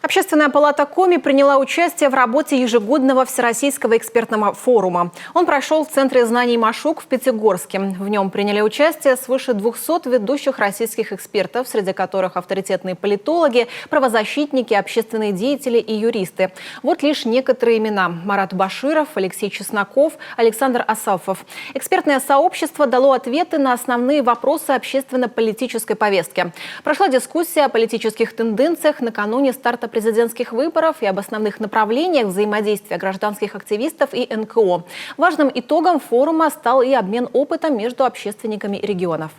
Общественная палата Коми приняла участие в работе ежегодного Всероссийского экспертного форума. Он прошел в Центре знаний МАШУК в Пятигорске. В нем приняли участие свыше 200 ведущих российских экспертов, среди которых авторитетные политологи, правозащитники, общественные деятели и юристы. Вот лишь некоторые имена: Марат Баширов, Алексей Чесноков, Александр Асафов. Экспертное сообщество дало ответы на основные вопросы общественно-политической повестки. Прошла дискуссия о политических тенденциях накануне старта президентских выборов и об основных направлениях взаимодействия гражданских активистов и НКО. Важным итогом форума стал и обмен опытом между общественниками регионов.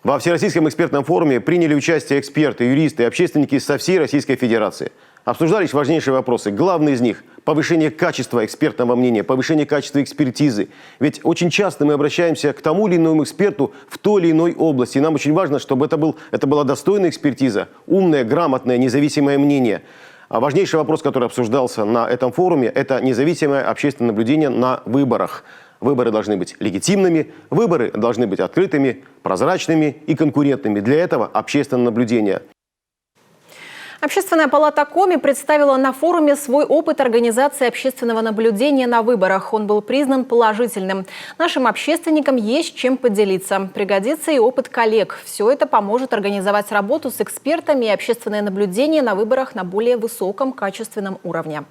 Во Всероссийском экспертном форуме приняли участие эксперты, юристы и общественники со всей Российской Федерации. Обсуждались важнейшие вопросы. Главный из них – повышение качества экспертного мнения, повышение качества экспертизы. Ведь очень часто мы обращаемся к тому или иному эксперту в той или иной области. И нам очень важно, чтобы это была достойная экспертиза, умное, грамотное, независимое мнение. А важнейший вопрос, который обсуждался на этом форуме – это независимое общественное наблюдение на выборах. Выборы должны быть легитимными, выборы должны быть открытыми, прозрачными и конкурентными. Для этого общественное наблюдение. Общественная палата Коми представила на форуме свой опыт организации общественного наблюдения на выборах. Он был признан положительным. Нашим общественникам есть чем поделиться. Пригодится и опыт коллег. Все это поможет организовать работу с экспертами и общественное наблюдение на выборах на более высоком качественном уровне.